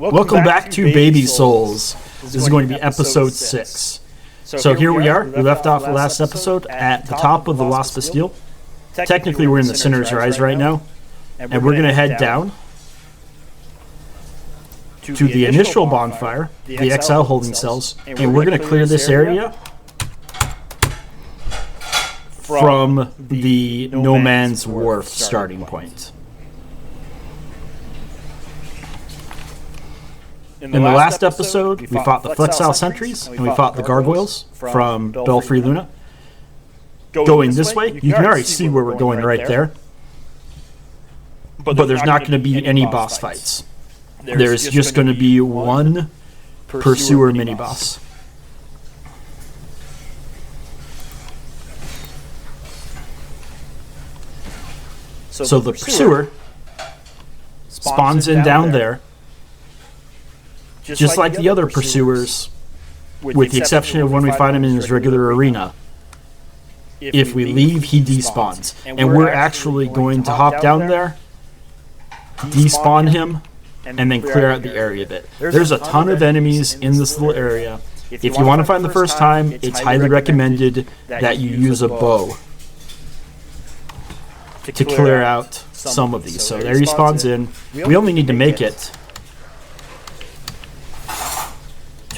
Welcome back to Baby Souls. This is going to be episode 6. So here we are. We left off the last episode at the top of the Lost Bastille. Technically, we're in the Sinner's Rise right now. And we're going to head down to the initial bonfire, the Exile holding cells, and we're going to clear this area from the No Man's Wharf starting point. In the last episode, we fought the Flexile Sentries, and we fought the Gargoyles from Belfry Luna. Going this way, you can already see where we're going right there. But there's not going to be any boss fights. There's just going to be one Pursuer mini-boss. So the Pursuer spawns in down there, just like the other Pursuers, with the exception of when we find him in his regular arena. If we leave, he despawns. And we're actually going to hop down there, despawn him, and then clear out the area a bit. There's a ton of enemies in this little area. If you want to find the first time, it's highly recommended that you use a bow to clear out some of these. So there he spawns in. We only need to make it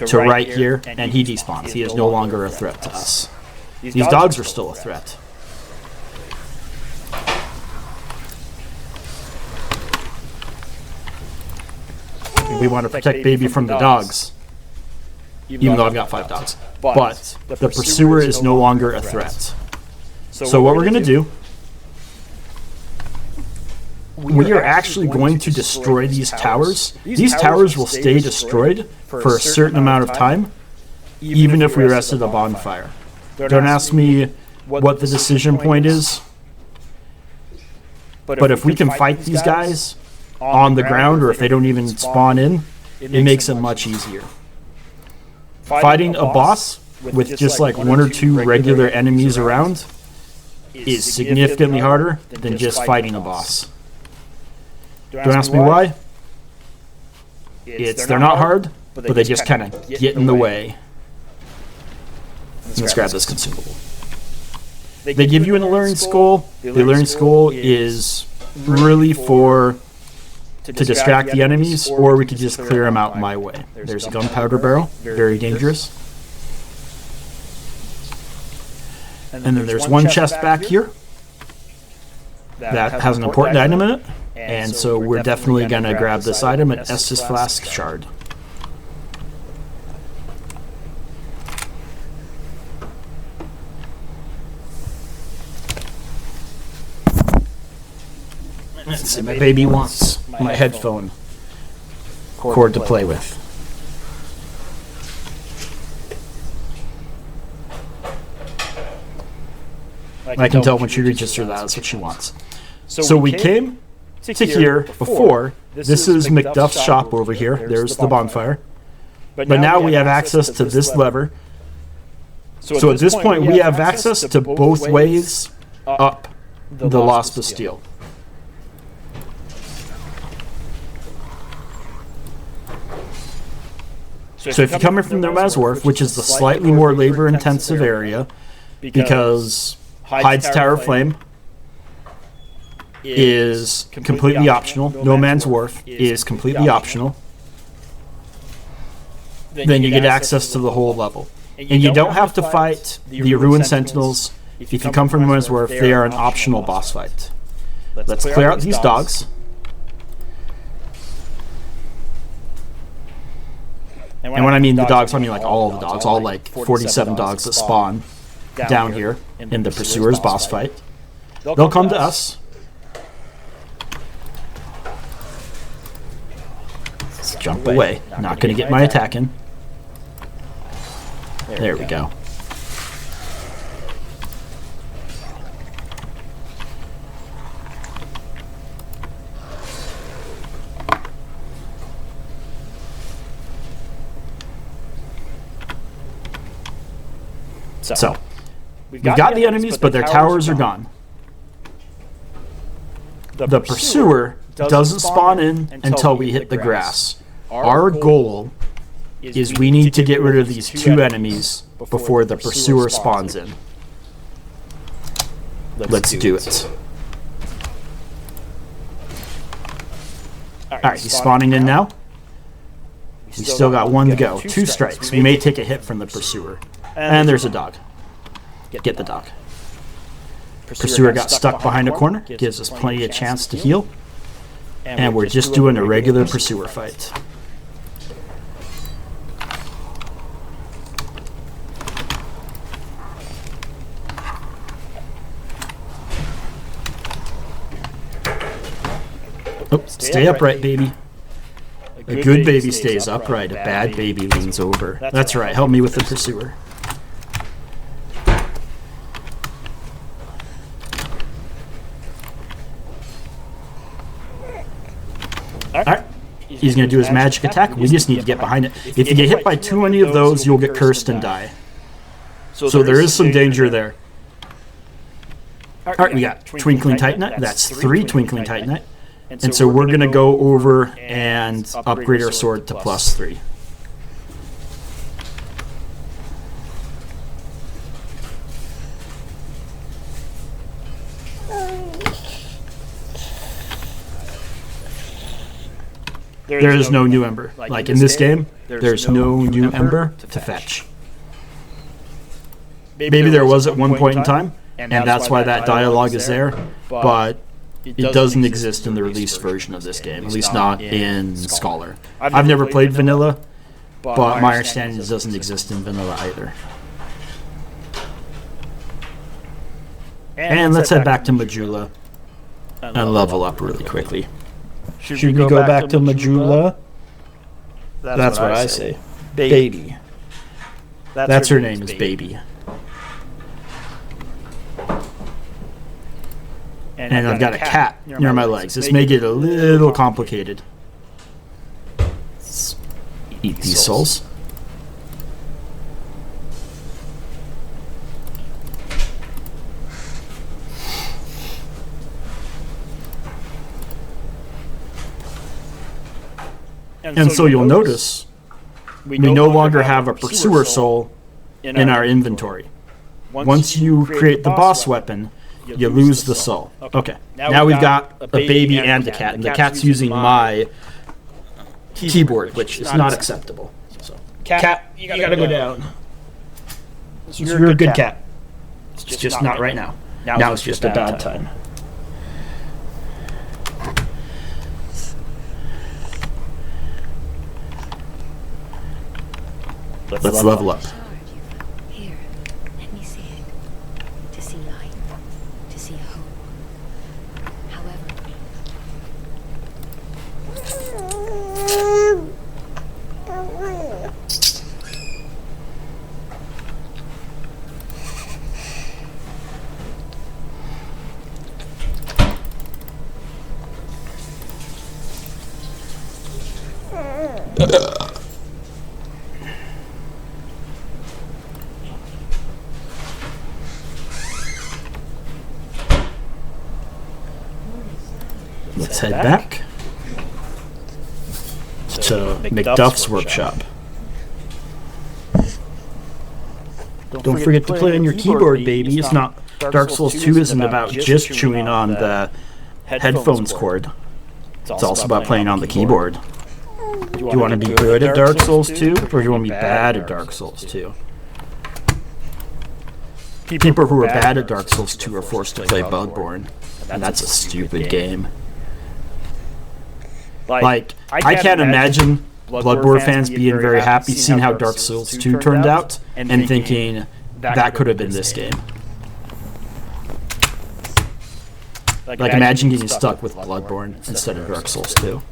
to right here, and he despawns. He is no longer a threat to us. These dogs are still a threat. We want to protect Baby from the dogs, even though I've got 5 dogs. But the Pursuer is no longer a threat. So what we're going to do, we are actually going to destroy these towers. These towers will stay destroyed for a certain amount of time, even if we rest at a bonfire. Don't ask me what the decision point is, but if we can fight these guys on the ground, or if they don't even spawn in, it makes it much easier. Fighting a boss with just like 1 or 2 regular enemies around is significantly harder than just fighting a boss. Don't ask me why. They're not hard, but they just kind of get in the way. Let's grab this consumable. They give you an Alluring Skull. The Alluring Skull is really to distract the enemies, or we could just clear them out my way. There's a gunpowder barrel, very dangerous. And then there's one chest back here that has an important item in it, and so we're definitely going to grab this item, an Estus Flask Shard. Let's see, my baby wants my headphone cord to play with. I can tell when she reaches through that, that's what she wants. So we came to here before. This is McDuff's shop over here. There's the bonfire. But now we have access to this lever. So at this point, we have access to both ways up the Lost Bastille. So if you come in from the No Man's Wharf, which is the slightly more labor-intensive area, because Hyde's Tower of Flame is completely optional, No Man's Wharf is completely optional, then you get access to the whole level. And you don't have to fight the Ruined Sentinels. If you come from No Man's Wharf, they are an optional boss fight. Let's clear out these dogs. And when I mean the dogs, I mean like all of the dogs, all like 47 dogs that spawn down here in the Pursuer's boss fight. They'll come to us. Let's jump away. Not going to get my attack in. There we go. So, we've got the enemies, but their towers are gone. The Pursuer doesn't spawn in until we hit the grass. Our goal is we need to get rid of these 2 enemies before the pursuer spawns in. Let's do it. Alright, he's spawning in now. We still got 1 to go. 2 strikes. We may take a hit from the pursuer. And there's a dog. Get the dog. Pursuer got stuck behind a corner. Gives us plenty of chance to heal. And we're just doing a regular pursuer fight. Oh, stay upright, baby. A good baby stays upright. A bad baby leans over. That's right. Help me with the pursuer. Alright. He's going to do his magic attack. We just need to get behind it. If you get hit by too many of those, you'll get cursed and die. So there is some danger there. Alright, we got Twinkling Titanite. That's 3 Twinkling Titanite. And so we're going to go over and upgrade our sword to +3. There is no new ember. Like in this game, there's no new ember to fetch. Maybe there was at one point in time, and that's why that dialogue is there, but it doesn't exist in the released version of this game, at least not in Scholar. I've never played vanilla, but my understanding is it doesn't exist in vanilla either. And let's head back to Majula and level up really quickly. Should we go back to Majula? That's what I say. Baby. That's her name is Baby. And I've got a cat near my legs. This may get a little complicated. Let's eat these souls. And so you'll notice we no longer have a pursuer soul in our inventory. Once you create the boss weapon, you lose the soul. Okay, now we've got a baby and a cat, and the cat's using my keyboard, which is not acceptable. So, cat, you gotta go down. You're a good cat. It's just not right now. Now it's just a bad time. Let's level up. Here, let me see it. To see light, to see hope. However. Let's head back to McDuff's workshop. Don't forget to play on your keyboard, baby. It's not Dark Souls 2 isn't about just chewing on the headphones cord. It's also about playing on the keyboard. Do you want to be good at Dark Souls 2, or do you want to be bad at Dark Souls 2? People who are bad at Dark Souls 2 are forced to play Bloodborne, and that's a stupid game. Like, I can't imagine Bloodborne fans being very happy seeing how Dark Souls 2 turned out and thinking that could have been this game. Like, imagine getting stuck with Bloodborne instead of Dark Souls 2.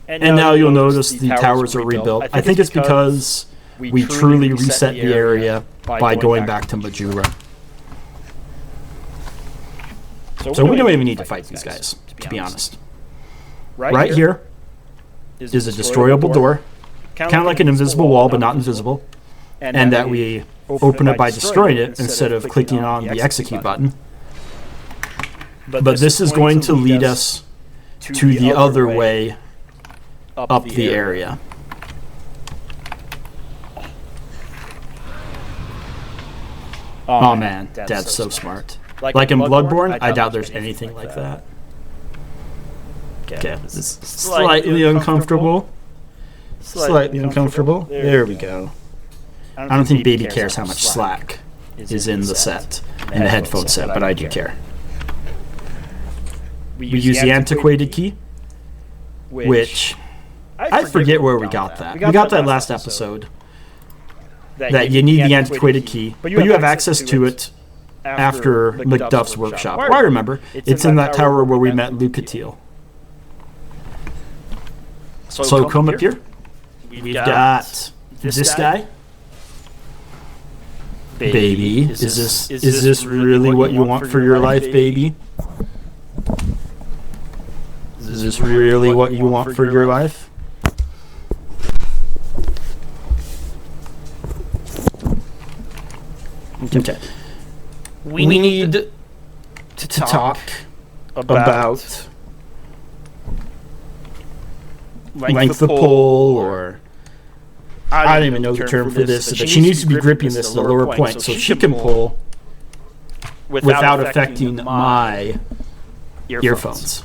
And now you'll notice the towers are rebuilt. I think it's because we truly reset the area by going back to Majula. So we don't even need to fight these guys, to be honest. Right here is a destroyable door, kind of like an invisible wall, but not invisible, and that we open it by destroying it instead of clicking on the execute button. But this is going to lead us to the other way up the area. Oh man, Dad's so smart. Like in Bloodborne, I doubt there's anything like that. Okay, this is slightly uncomfortable. Slightly uncomfortable. There we go. I don't think Baby cares how much slack is in the set, in the headphone set, but I do care. We use the antiquated key, which I forget where we got that. We got that last episode. That you need the antiquated key, but you have access to it after Macduff's workshop. Well, I remember. It's in that tower where we met Lucatiel. So come up here. We've got this guy. Baby, is this really what you want for your life, baby? Is this really what you want for your life? Okay. We need to talk about length of pull, or I don't even know the term for this, but she needs to be gripping this at the lower point so she can pull without affecting my earphones.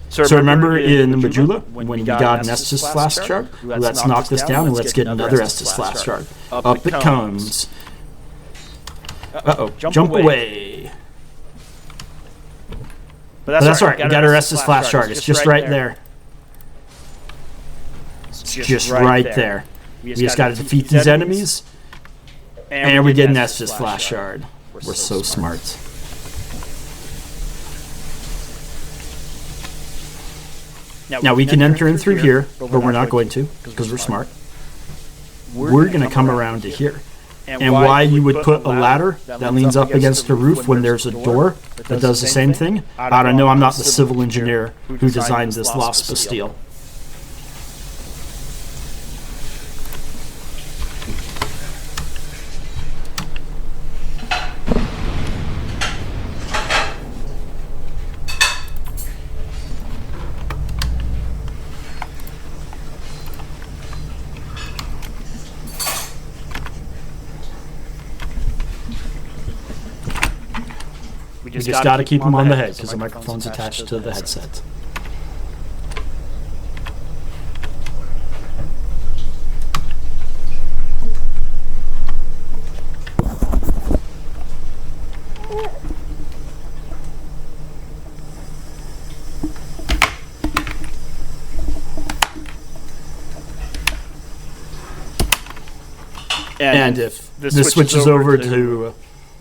So remember in Majula, when we got an Estus Flask Shard? Let's knock this down and let's get another Estus Flask Shard. Up it comes. Uh-oh, jump away. But that's alright, we got our Estus Flask Shard. It's just right there. It's just right there. We just gotta defeat these enemies, and we get an Estus Flask Shard. We're so smart. Now we can enter in through here, but we're not going to, because we're smart. We're gonna come around to here. And why you would put a ladder that leans up against the roof when there's a door that does the same thing, I don't know. I'm not the civil engineer who designed this Lost Bastille. We just got to keep them on the head because the microphone's attached to the headset. And if this switches over to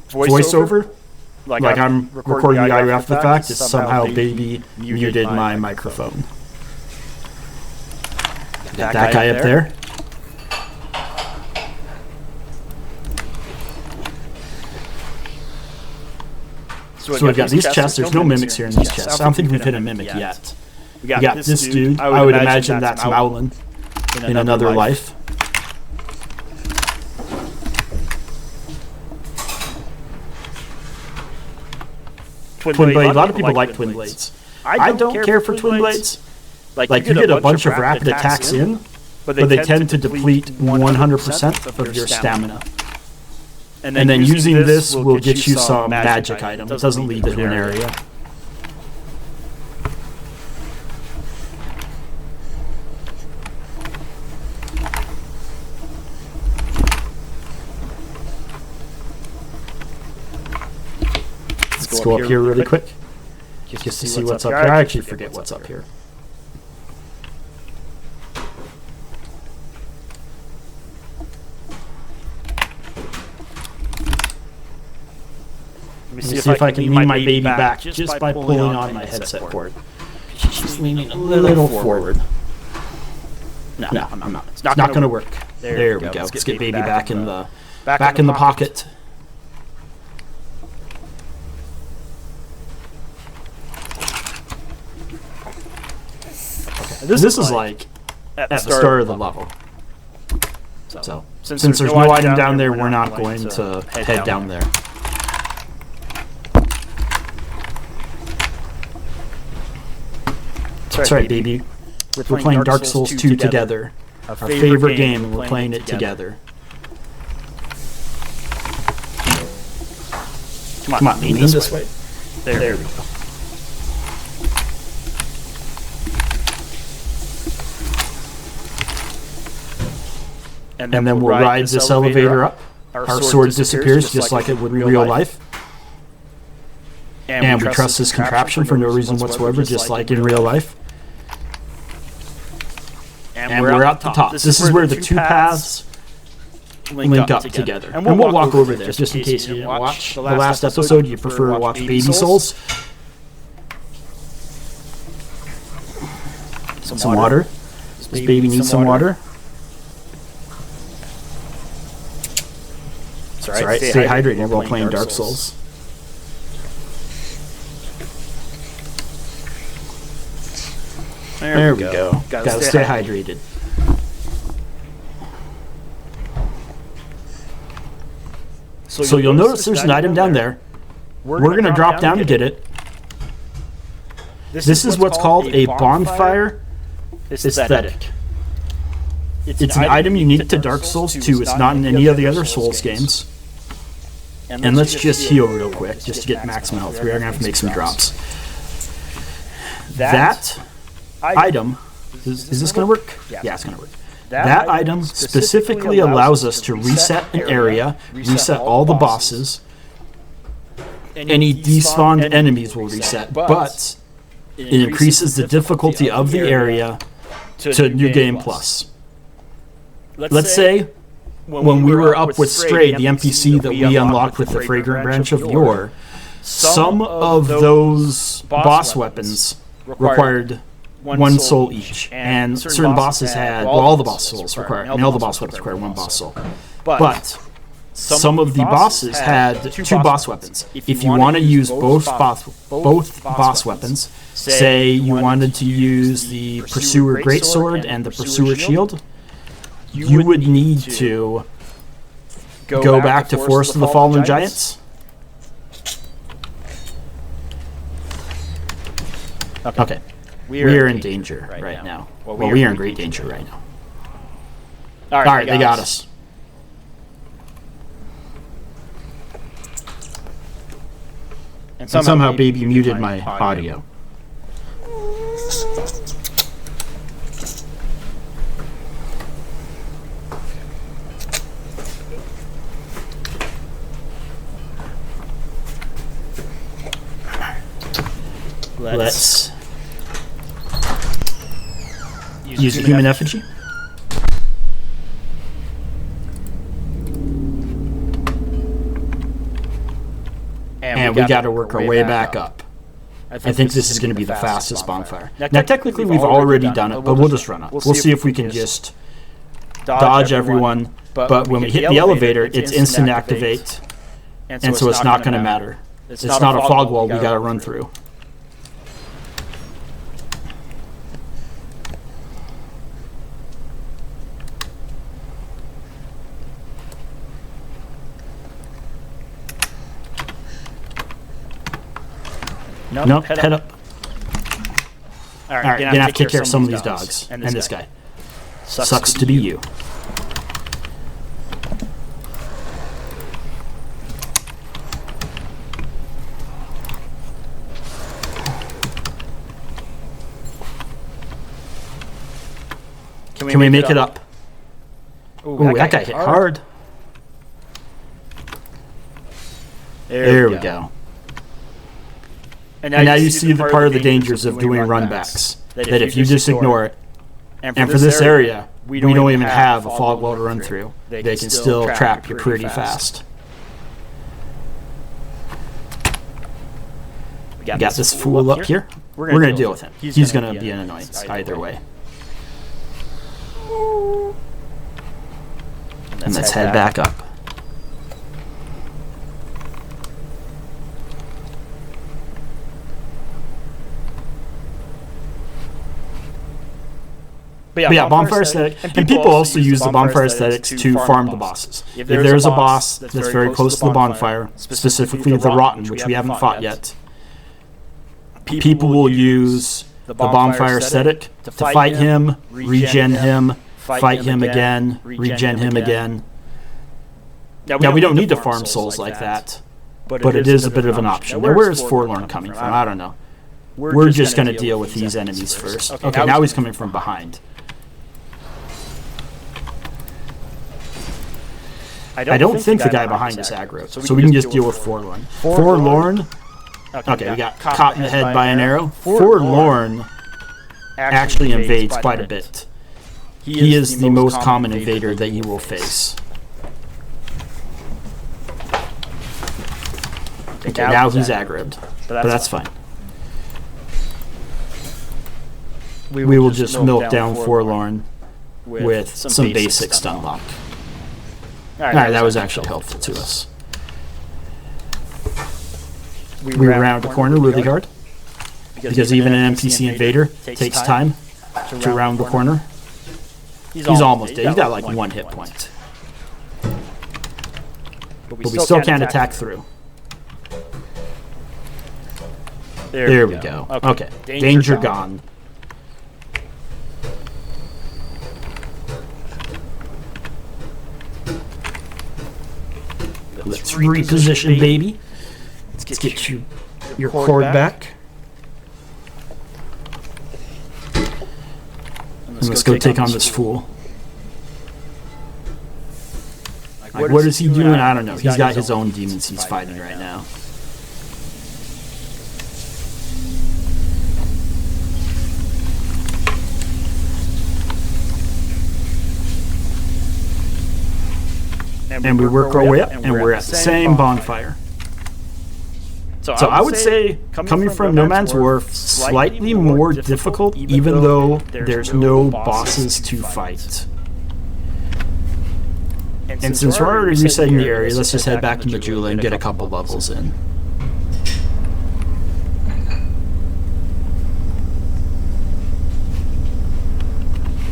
voiceover, like I'm recording the audio after the fact, it's somehow Baby muted my microphone. That guy up there. So we've got these chests. There's no mimics here in these chests. I don't think we've hit a mimic yet. We got this dude. I would imagine that's Mowlin in another life. Twin Blade. A lot of people like Twin Blades. I don't care for Twin Blades. Like you get a bunch of rapid attacks in, but they tend to deplete 100% of your stamina. And then using this will get you some magic item. It doesn't lead to an area. Let's go up here really quick, just to see what's up here. I actually forget what's up here. Let me see if I can lean my baby back just by pulling on my headset cord. She's leaning a little forward. No, I'm not. It's not going to work. There we go. Let's get baby back in the pocket. This is like at the start of the level. So since there's no item down there, we're not going to head down there. That's right, baby. We're playing Dark Souls 2 together. Our favorite game, and we're playing it together. Come on, lean this way. There we go. And then we'll ride this elevator up. Our sword disappears just like it would in real life. And we trust this contraption for no reason whatsoever, just like in real life. And we're at the top. This is where the two paths link up together. And we'll walk over there, just in case you didn't watch the last episode. You prefer to watch Baby Souls. Some water. This baby needs some water. It's alright. Stay hydrated while playing Dark Souls. There we go. Gotta stay hydrated. So you'll notice there's an item down there. We're going to drop down to get it. This is what's called a bonfire aesthetic. It's an item unique to Dark Souls 2. It's not in any of the other Souls games. And let's just heal real quick, just to get maximum health. We are going to have to make some drops. That item, is this going to work? Yeah, it's going to work. That item specifically allows us to reset an area, reset all the bosses. Any despawned enemies will reset, but it increases the difficulty of the area to New Game Plus. Let's say when we were up with Stray, the NPC that we unlocked with the Fragrant Branch of Yore, some of those boss weapons required one soul each, and certain bosses had, well, all the boss souls required, and all the boss weapons required one boss soul. But some of the bosses had two boss weapons. If you want to use both boss weapons, say you wanted to use the Pursuer Greatsword and the Pursuer Shield, you would need to go back to Forest of the Fallen Giants. Okay. We are in danger right now. Well, we are in great danger right now. Alright, they got us. And somehow Baby muted my audio. Let's use a human effigy. And we got to work our way back up. I think this is going to be the fastest bonfire. Now, technically, we've already done it, but we'll just run up. We'll see if we can just dodge everyone. But when we hit the elevator, it's instant activate, and so it's not going to matter. It's not a fog wall we got to run through. Nope, head up. Alright, gonna have to take care of some of these dogs. And this guy. Sucks to be you. Can we make it up? Ooh, that guy hit hard. There we go. And now you see the part of the dangers of doing runbacks. That if you just ignore it, and for this area, we don't even have a fog wall to run through. They can still trap you pretty fast. We got this fool up here. We're going to deal with him. He's going to be an annoyance either way. And let's head back up. But yeah, bonfire aesthetic. And people also use the bonfire aesthetics to farm the bosses. If there's a boss that's very close to the bonfire, specifically the Rotten, which we haven't fought yet, people will use the bonfire ascetic to fight him, regen him, fight him again, regen him again. Now, we don't need to farm souls like that, but it is a bit of an option. Now, where is Forlorn coming from? I don't know. We're just going to deal with these enemies first. Okay, now he's coming from behind. I don't think the guy behind is aggro, so we can just deal with Forlorn. Forlorn. Okay, we got caught in the head by an arrow. Forlorn actually invades quite a bit. He is the most common invader that you will face. Okay, now he's aggroed, but that's fine. We will just milk down Forlorn with some basic stun lock. Alright, that was actually helpful to us. We round the corner really hard, because even an NPC invader takes time to round the corner. He's almost dead. He's got like 1 hit point. But we still can't attack through. There we go. Okay, danger gone. Let's reposition, baby. Let's get your cord back. And let's go take on this fool. Like, what is he doing? I don't know. He's got his own demons he's fighting right now. And we work our way up, and we're at the same bonfire. So I would say, coming from No Man's Wharf, slightly more difficult, even though there's no bosses to fight. And since we're already resetting the area, let's just head back to Majula and get a couple levels in.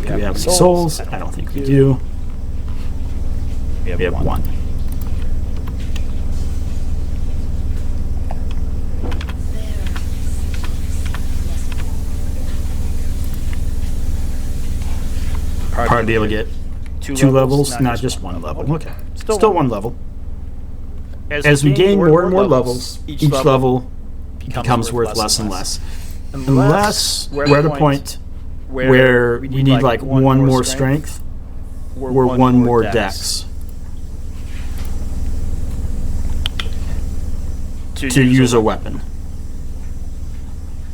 Do we have any souls? I don't think we do. We have one. Probably be able to get two levels, not just one level. Okay, still one level. As we gain more and more levels, each level becomes worth less and less. Unless we're at a point where we need like one more strength or one more dex to use a weapon.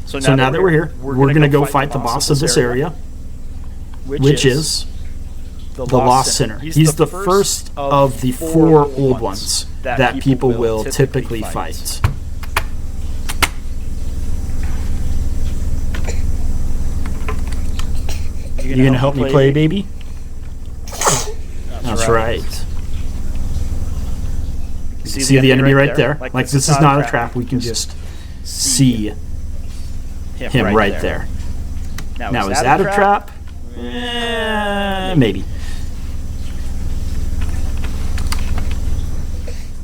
So now that we're here, we're going to go fight the boss of this area, which is the Lost Sinner. He's the first of the 4 old ones that people will typically fight. You going to help me play, baby? That's right. See the enemy right there? Like, this is not a trap. We can just see him right there. Now, is that a trap? Maybe.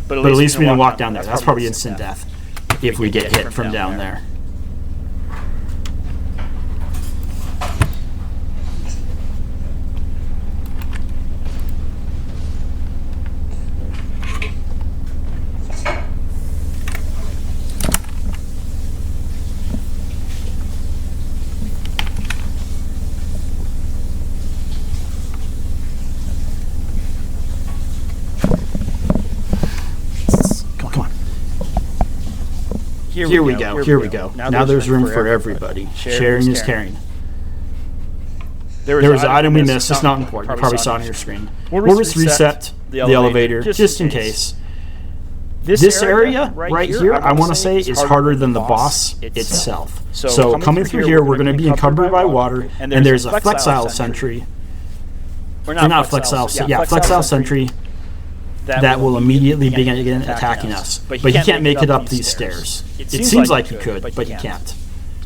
But at least we didn't walk down there. That's probably instant death if we get hit from down there. Here we go. Now there's room for everybody. Sharing is caring. There was an item we missed. It's not important. You probably saw it on your screen. We'll just reset the elevator just in case. This area right here, I want to say, is harder than the boss itself. So coming through here, we're going to be encumbered by water, and there's a flexile sentry. Or not flexile, yeah, flexile sentry that will immediately begin attacking us. But he can't make it up these stairs. It seems like he could, but he can't.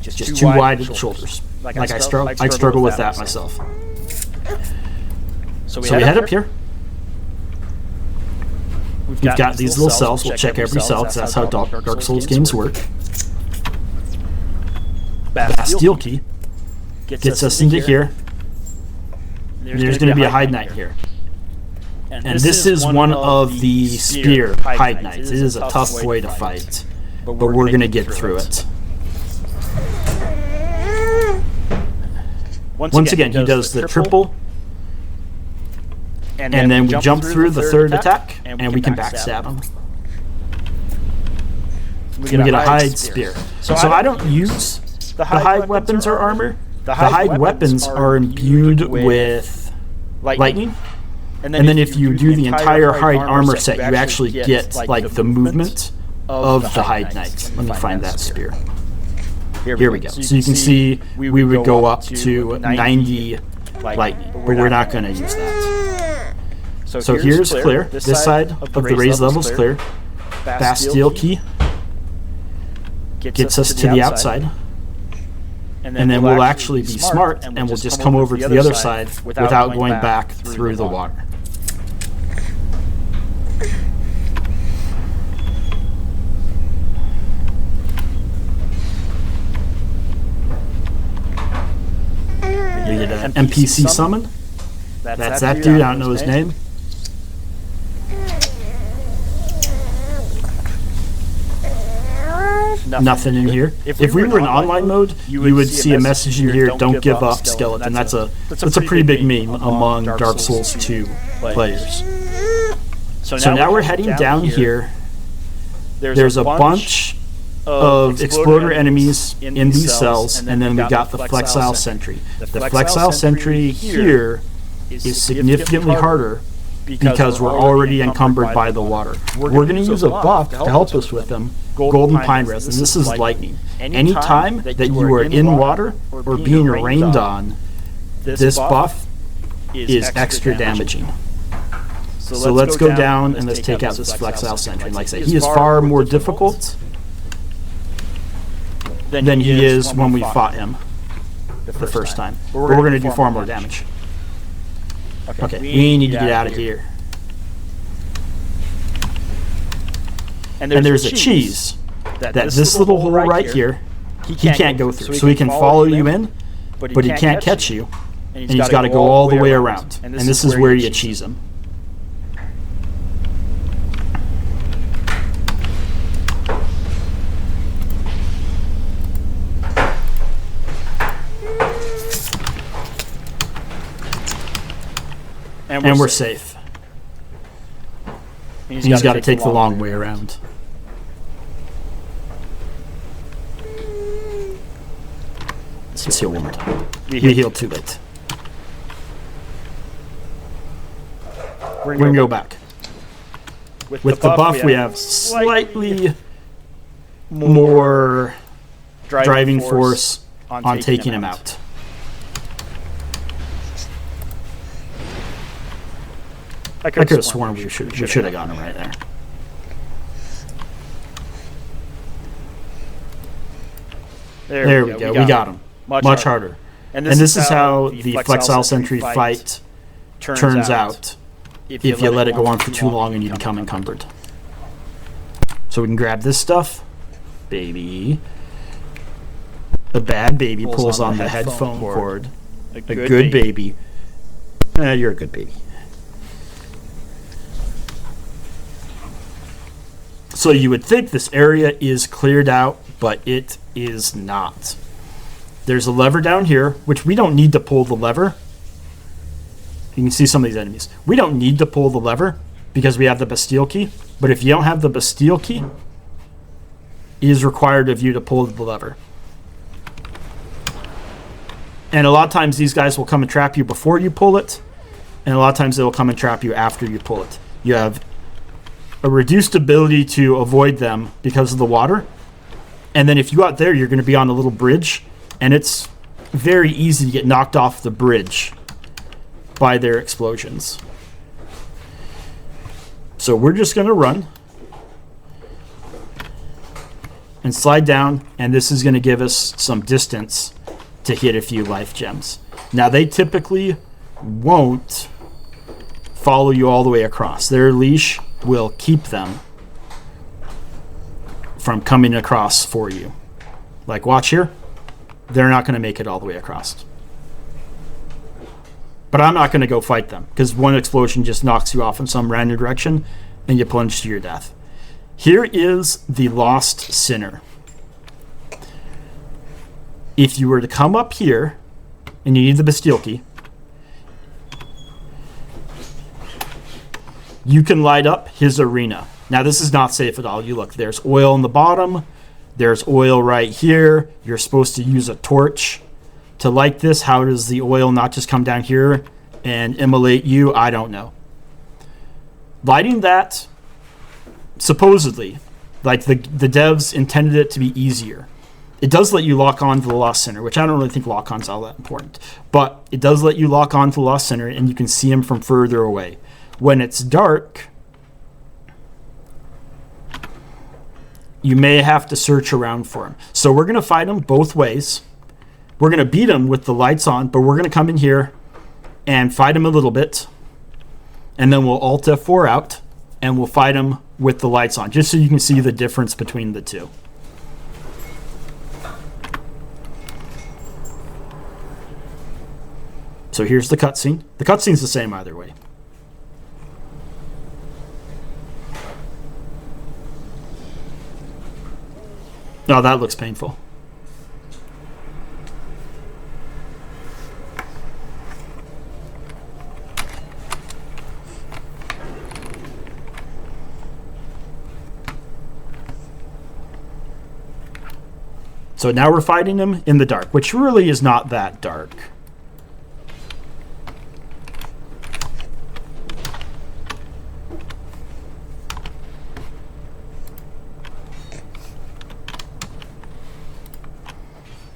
Just too wide at the shoulders. Like I struggle with that myself. So we head up here. We've got these little cells. We'll check every cell because that's how Dark Souls games work. Bastille Key gets us into here. There's going to be a Hide Knight here. And this is one of the spear Hide Knights. It is a tough way to fight, but we're going to get through it. Once again, he does the triple, and then we jump through the third attack, and we can backstab him. We get a Hide Spear. So I don't use the Hide weapons or armor. The Hide weapons are imbued with lightning. And then if you do the entire Hide armor set, you actually get like the movement of the Hide Knight. Let me find that spear. Here we go. So you can see we would go up to 90 lightning, but we're not going to use that. So here's clear. This side of the raised level is clear. Bastille Key gets us to the outside. And then we'll actually be smart, and we'll just come over to the other side without going back through the water. You get an NPC summon. That's that dude. I don't know his name. Nothing in here. If we were in online mode, you would see a message in here, "Don't give up, skeleton." That's a pretty big meme among Dark Souls 2 players. So now we're heading down here. There's a bunch of exploder enemies in these cells, and then we got the Flexile Sentry. The Flexile Sentry here is significantly harder because we're already encumbered by the water. We're going to use a buff to help us with them, Golden Pine Res, and this is lightning. Anytime that you are in water or being rained on, this buff is extra damaging. So let's go down and let's take out this Flexile Sentry. Like I say, he is far more difficult than he is when we fought him the first time. But we're going to do far more damage. Okay, we need to get out of here. And there's a cheese that this little hole right here, he can't go through. So he can follow you in, but he can't catch you. And he's got to go all the way around. And this is where you cheese him. And we're safe. He's got to take the long way around. Let's heal one more time. We healed too late. We're going to go back. With the buff, we have slightly more driving force on taking him out. I could have sworn we should have gotten him right there. There we go. We got him. Much harder. And this is how the Flexile Sentry fight turns out if you let it go on for too long and you become encumbered. So we can grab this stuff. Baby. A bad baby pulls on the headphone cord. A good baby. You're a good baby. So you would think this area is cleared out, but it is not. There's a lever down here, which we don't need to pull the lever. You can see some of these enemies. We don't need to pull the lever because we have the Bastille Key. But if you don't have the Bastille Key, it is required of you to pull the lever. And a lot of times these guys will come and trap you before you pull it. And a lot of times they will come and trap you after you pull it. You have a reduced ability to avoid them because of the water. And then if you go out there, you're going to be on a little bridge. And it's very easy to get knocked off the bridge by their explosions. So we're just going to run and slide down, and this is going to give us some distance to hit a few life gems. Now they typically won't follow you all the way across. Their leash will keep them from coming across for you. Like, watch here. they're not going to make it all the way across. But I'm not going to go fight them, because one explosion just knocks you off in some random direction, and you plunge to your death. Here is the Lost Sinner. If you were to come up here, and you need the Bastille Key, you can light up his arena. Now, this is not safe at all. You look, there's oil on the bottom. There's oil right here. You're supposed to use a torch to light this. How does the oil not just come down here and immolate you? I don't know. Lighting that, supposedly, like the devs intended it to be easier. It does let you lock on to the Lost Sinner, which I don't really think lock-on's all that important. But it does let you lock on to the Lost Sinner, and you can see him from further away. When it's dark, you may have to search around for him. So we're going to fight him both ways. We're going to beat him with the lights on, but we're going to come in here and fight him a little bit. And then we'll Alt F4 out, and we'll fight him with the lights on, just so you can see the difference between the two. So here's the cutscene. The cutscene's the same either way. Oh, that looks painful. So now we're fighting him in the dark, which really is not that dark.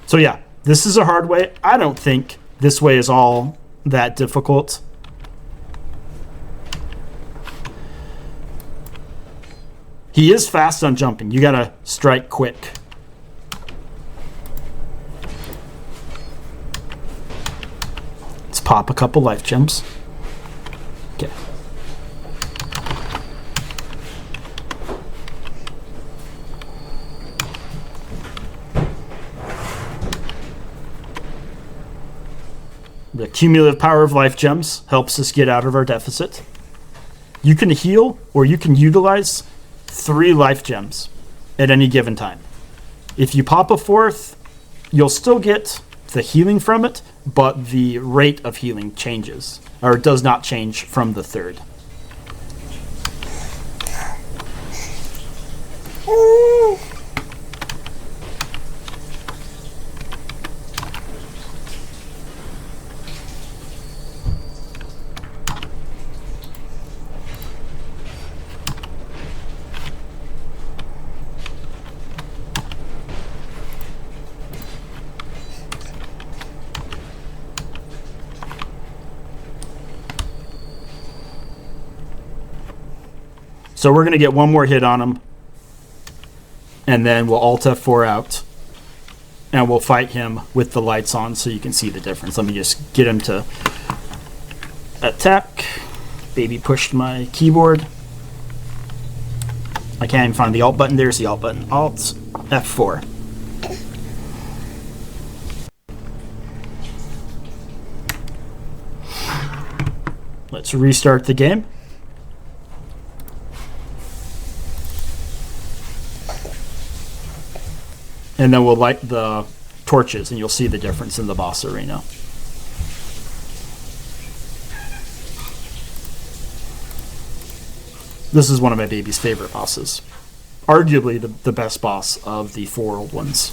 So yeah, this is a hard way. I don't think this way is all that difficult. He is fast on jumping. You gotta strike quick. Let's pop a couple life gems. Okay. The cumulative power of life gems helps us get out of our deficit. You can heal, or you can utilize 3 life gems at any given time. If you pop a 4th, you'll still get the healing from it, but the rate of healing changes, or it does not change from the 3rd. So we're going to get one more hit on him, and then we'll Alt F4 out, and we'll fight him with the lights on so you can see the difference. Let me just get him to attack. Baby pushed my keyboard. I can't even find the Alt button. There's the Alt button. Alt F4. Let's restart the game. And then we'll light the torches, and you'll see the difference in the boss arena. This is one of my baby's favorite bosses. Arguably the best boss of the 4 old ones.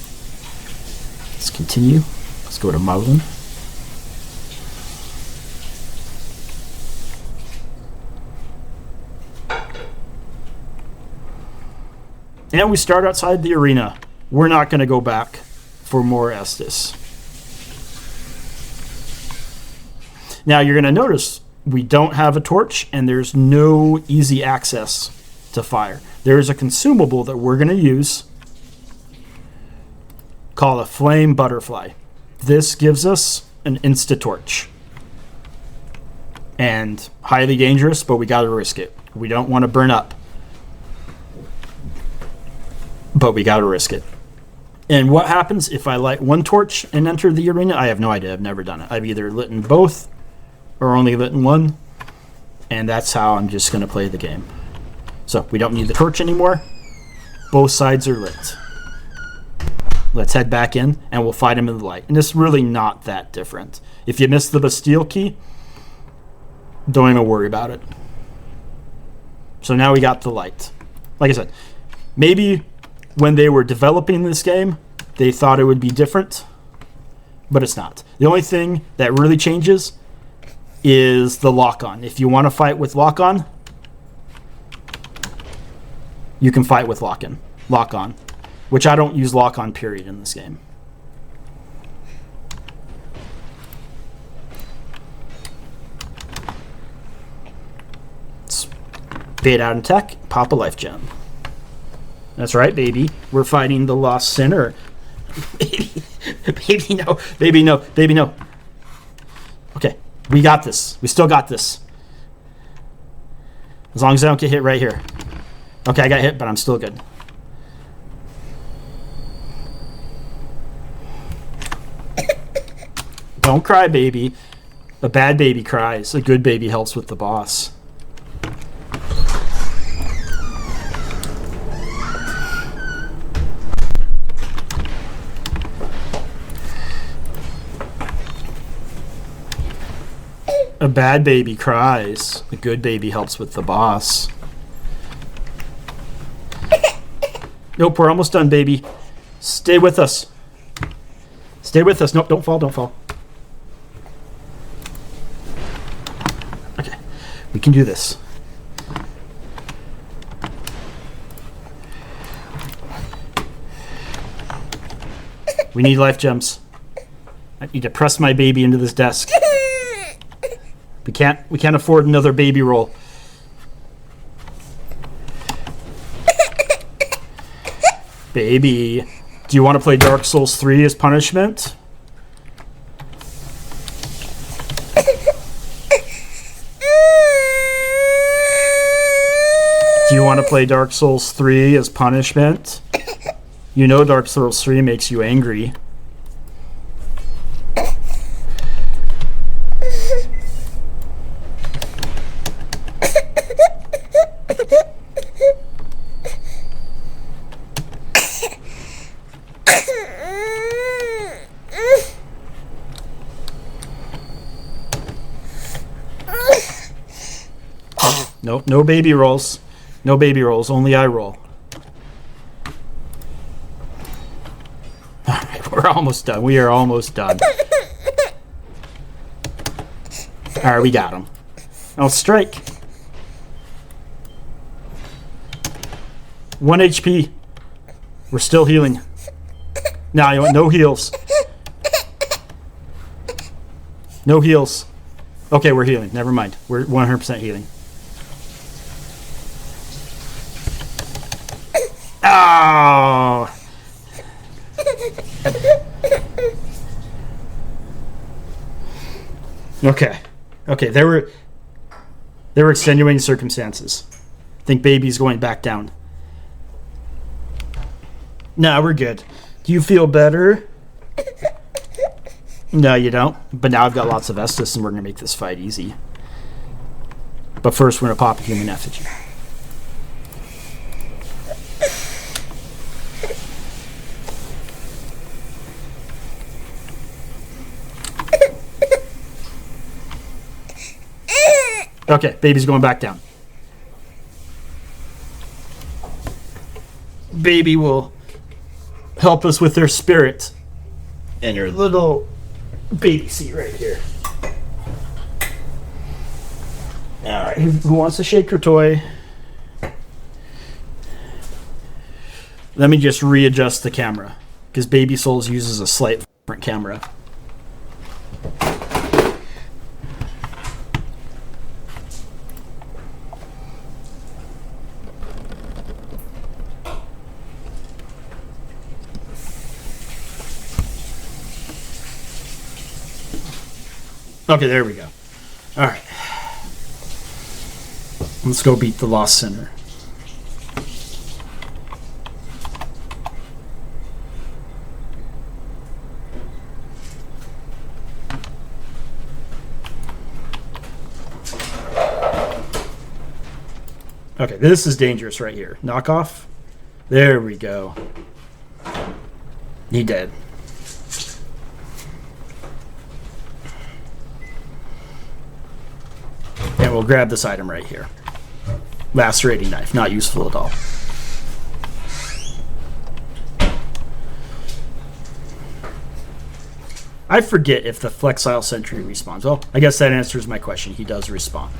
Let's continue. Let's go to Moulin. And we start outside the arena. We're not going to go back for more Estus. Now you're going to notice we don't have a torch, and there's no easy access to fire. There is a consumable that we're going to use called a flame butterfly. This gives us an insta-torch. And highly dangerous, but we got to risk it. We don't want to burn up, but we got to risk it. And what happens if I light one torch and enter the arena? I have no idea. I've never done it. I've either lit in both or only lit in one. And that's how I'm just going to play the game. So we don't need the torch anymore. Both sides are lit. Let's head back in and we'll fight him in the light. And it's really not that different. If you miss the Bastille key, don't even worry about it. So now we got the light. Like I said, maybe when they were developing this game, they thought it would be different, but it's not. The only thing that really changes is the lock-on. If you want to fight with lock-on, you can fight with lock-on, which I don't use lock-on period in this game. Let's bait out in tech, pop a life gem. That's right, baby. We're fighting the Lost Sinner. Baby, no. Baby, no. Baby, no. Okay, we got this. We still got this. As long as I don't get hit right here. Okay, I got hit, but I'm still good. Don't cry, baby. A bad baby cries. A good baby helps with the boss. A bad baby cries. A good baby helps with the boss. Nope, we're almost done, baby. Stay with us. Stay with us. Nope, don't fall, don't fall. Okay, we can do this. We need life gems. I need to press my baby into this desk. We can't afford another baby roll. Baby, do you want to play Dark Souls 3 as punishment? Do you want to play Dark Souls 3 as punishment? You know Dark Souls 3 makes you angry. Nope, no baby rolls. No baby rolls, only I roll. Alright, we're almost done. We are almost done. Alright, we got him. Oh, strike. 1 HP. We're still healing. Now, you want no heals. No heals. Okay, we're healing. Never mind. We're 100% healing. Oh! Okay. Okay, there were extenuating circumstances. I think baby's going back down. No, we're good. Do you feel better? No, you don't. But now I've got lots of Estus and we're going to make this fight easy. But first, we're going to pop a human effigy. Okay, baby's going back down. Baby will help us with their spirit. And your little baby seat right here. Alright, who wants to shake your toy? Let me just readjust the camera. Because Baby Souls uses a slightly different camera. Okay, there we go. Alright. Let's go beat the Lost Sinner. Okay, this is dangerous right here. Knock off. There we go. He dead. And we'll grab this item right here. Lacerating knife. Not useful at all. I forget if the Flexile Sentry respawns. Well, I guess that answers my question. He does respawn.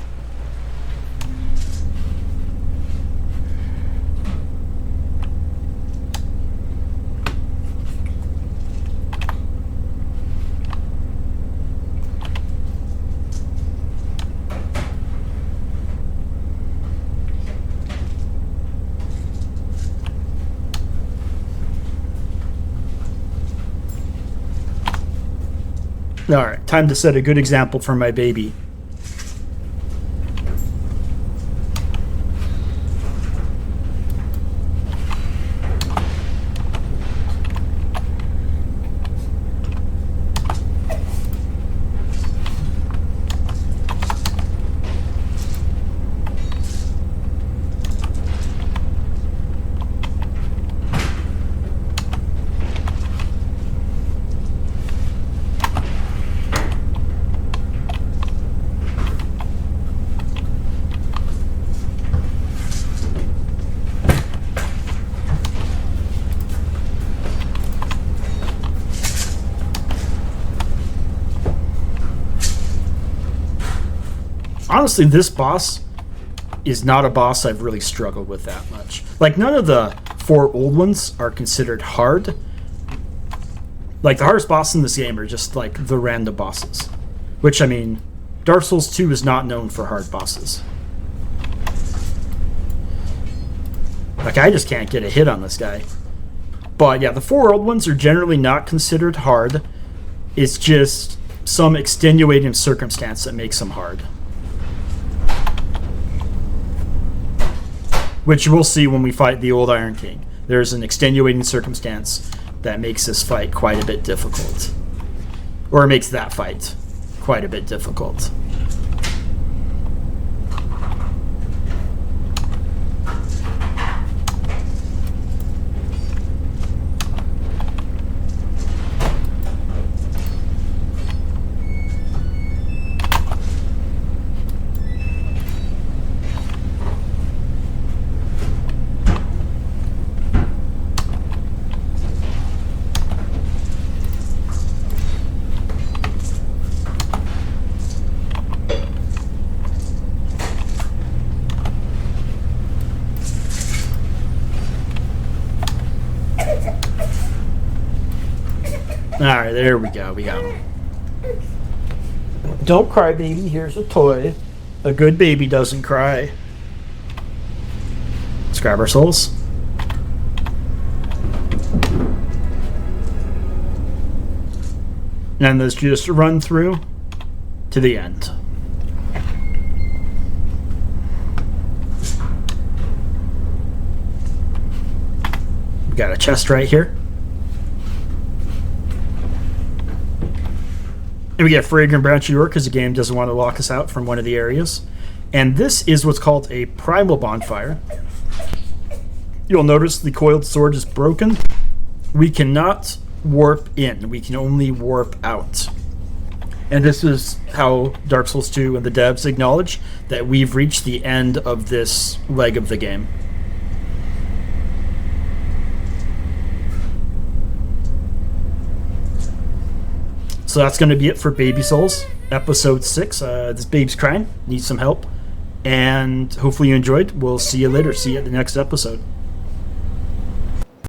Alright, time to set a good example for my baby. Honestly, this boss is not a boss I've really struggled with that much. Like, none of the 4 old ones are considered hard. Like, the hardest boss in this game are just, like, the random bosses. Which, I mean, Dark Souls 2 is not known for hard bosses. Like, I just can't get a hit on this guy. But, yeah, the 4 old ones are generally not considered hard. It's just some extenuating circumstance that makes them hard. Which we'll see when we fight the old Iron King. There's an extenuating circumstance that makes this fight quite a bit difficult. Or makes that fight quite a bit difficult. Alright, there we go. We got him. Don't cry, baby. Here's a toy. A good baby doesn't cry. Let's grab our souls. And let's just run through to the end. We got a chest right here. And we get Fragrant Branch of York because the game doesn't want to lock us out from one of the areas. And this is what's called a Primal Bonfire. You'll notice the coiled sword is broken. We cannot warp in. We can only warp out. And this is how Dark Souls 2 and the devs acknowledge that we've reached the end of this leg of the game. So that's going to be it for Baby Souls, episode 6. This babe's crying, needs some help. And hopefully you enjoyed. We'll see you later. See you at the next episode.